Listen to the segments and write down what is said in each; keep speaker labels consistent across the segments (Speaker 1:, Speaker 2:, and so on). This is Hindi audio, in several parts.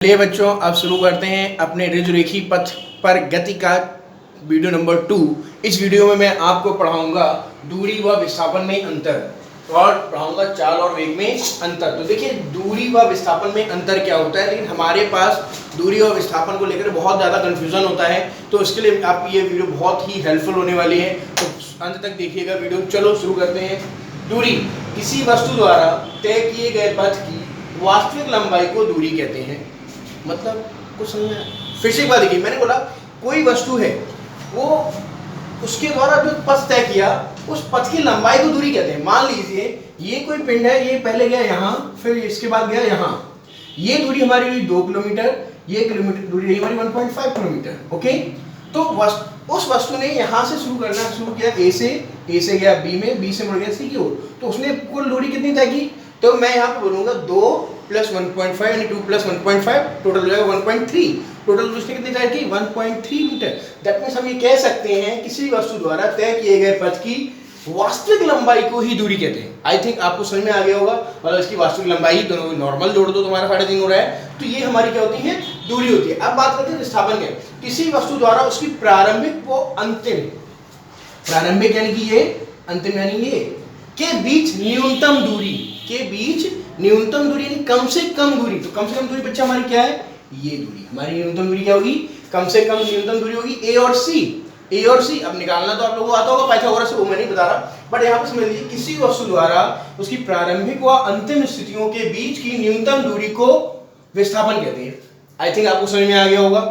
Speaker 1: चलिए बच्चों, अब शुरू करते हैं अपने ऋजुरेखी पथ पर गति का वीडियो नंबर 2। इस वीडियो में मैं आपको पढ़ाऊंगा दूरी व विस्थापन में अंतर और पढ़ाऊंगा चाल और वेग में अंतर। तो देखिए, दूरी व विस्थापन में अंतर क्या होता है, लेकिन हमारे पास दूरी और विस्थापन को लेकर बहुत ज़्यादा कन्फ्यूजन होता है, तो इसके लिए आपकी ये वीडियो बहुत ही हेल्पफुल होने वाली है। तो अंत तक देखिएगा वीडियो। चलो शुरू करते हैं। दूरी किसी वस्तु द्वारा तय किए गए पथ की वास्तविक लंबाई को दूरी कहते हैं। मतलब कुछ समझ में? फिर से एक बात देखिए, मैंने बोला कोई वस्तु है, वो उसके द्वारा जो पथ तय किया, उस पथ की लंबाई को दूरी कहते हैं। मान लीजिए ये कोई पिंड है, ये पहले गया यहाँ, फिर इसके बाद गया यहाँ, ये दूरी हमारी हुई 2 किलोमीटर, ये किलोमीटर दूरी रही हमारी 1.5 किलोमीटर। ओके, तो उस वस्तु ने यहाँ से शुरू किया ए से गया बी में, बी से मुड़ गया सी की ओर, तो उसने कुल दूरी कितनी तय की? तो मैं यहाँ पे बोलूंगा 2 + 1.5 यानी 2 + 1.5 टोटल हो जाएगा 1.3। टोटल उसने कितनी तय की? 1.3 मीटर। दैट मीन्स हम ये कह सकते हैं किसी वस्तु द्वारा तय किए गए पथ की वास्तविक लंबाई को ही दूरी कहते हैं। आई थिंक आपको समझ में आ गया होगा। मतलब इसकी वास्तविक लंबाई, दोनों नॉर्मल जोड़ दो तुम्हारा 3.5 हो रहा है, तो ये हमारी क्या होती है? दूरी होती है। अब बात करते हैं विस्थापन की। किसी वस्तु द्वारा उसकी प्रारंभिक व अंतिम, प्रारंभिक यानी कि ये, अंतिम यानी ये, के बीच न्यूनतम दूरी, के बीच न्यूनतम दूरी यानी कम से कम दूरी। तो कम से कम दूरी बच्चा हमारी क्या है? ये दूरी हमारी न्यूनतम दूरी क्या होगी? कम से कम न्यूनतम दूरी होगी ए और सी। ए और सी अब निकालना तो आप लोगों को आता होगा पाइथागोरस से, वो मैं नहीं बता रहा, बट यहाँ पर समझ लीजिए किसी वस्तु द्वारा उसकी प्रारंभिक व अंतिम स्थितियों के बीच की न्यूनतम दूरी को विस्थापन कहते हैं। आई थिंक आपको समझ में आ गया होगा।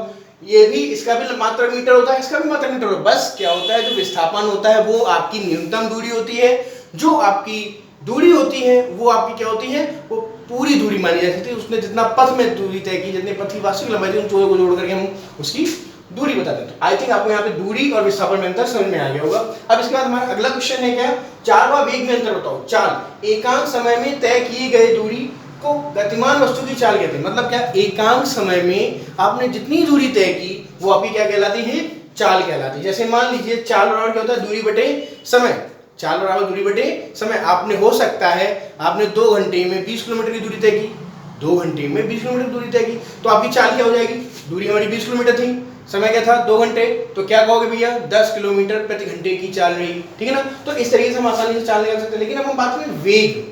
Speaker 1: ये भी, इसका भी मात्रक मीटर होता है, इसका भी मात्रक मीटर होता है। बस क्या होता है, जो विस्थापन होता है वो आपकी न्यूनतम दूरी होती है, जो आपकी दूरी होती है वो आपकी क्या होती है? वो पूरी दूरी मानी जा सकती है। उसने जितना पथ में दूरी तय की, जितने पथ की वास्तविक लंबाई थी, उन चोरों को जोड़ करके हम उसकी दूरी बताते हैं। आई थिंक आपको यहाँ पे दूरी और विस्थापन में अंतर समझ में आ गया होगा। अब इसके बाद हमारा अगला क्वेश्चन है क्या? चाल व वेग में अंतर बताओ। चाल, एकांक समय में तय किए गए दूरी को गतिमान वस्तु की चाल कहते हैं। मतलब क्या? एकांक समय में आपने जितनी दूरी तय की वो आपकी क्या कहलाती है? चाल कहलाती है। जैसे मान लीजिए चाल बराबर क्या होता है? दूरी बटे समय। चाल बराबर दूरी बटे समय। आपने, हो सकता है आपने 2 घंटे में 20 किलोमीटर की दूरी तय की, 2 घंटे में 20 किलोमीटर की दूरी तय की, तो आपकी चाल क्या हो जाएगी? दूरी हमारी 20 किलोमीटर थी, समय क्या था? 2 घंटे, तो क्या कहोगे भैया? 10 किलोमीटर प्रति घंटे की चाल रही। ठीक है ना? तो इस तरीके से हम आसानी से चाल निकाल सकते हैं। लेकिन अब हम बात करें वेग।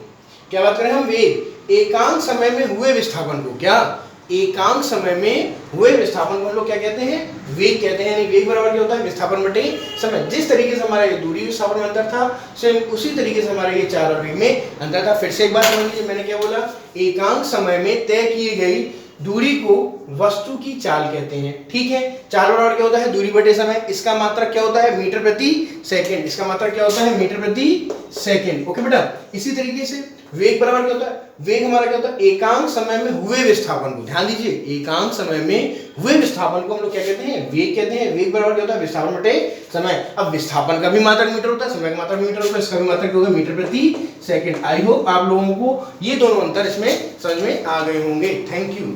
Speaker 1: क्या बात करें हम? वेग। एकांक समय में हुए विस्थापन को, क्या? एकांक समय में हुए विस्थापन को हम लोग क्या कहते हैं? वेग कहते हैं। यानी वेग बराबर क्या होता है? विस्थापन बटे समय। जिस तरीके से हमारा ये दूरी विस्थापन में अंतर था, सेम उसी तरीके से हमारा ये चाल और वेग में अंतर था। फिर से एक बार समझ लीजिए, मैंने क्या बोला? एकांक समय में तय की गई दूरी को वस्तु की चाल कहते हैं। ठीक है? चाल बराबर क्या होता है? दूरी बटे समय। इसका मात्रक क्या होता है? मीटर प्रति सेकंड। इसका मात्रक क्या होता है? मीटर प्रति सेकंड। ओके बेटा? इसी तरीके से वेग बराबर क्या होता है? वेग हमारा क्या होता है? एकांक समय में हुए विस्थापन को, ध्यान दीजिए, एकांक समय में हुए विस्थापन को हम लोग क्या कहते हैं? वेग कहते हैं। वेग बराबर क्या होता है? विस्थापन बटे समय। अब विस्थापन का भी मात्रक मीटर होता है, समय का मात्रक मीटर होता है, इसका भी मात्रक होगा मीटर प्रति सेकंड। आई होप आप लोगों को ये दोनों अंतर इसमें समझ में आ गए होंगे। Thank you.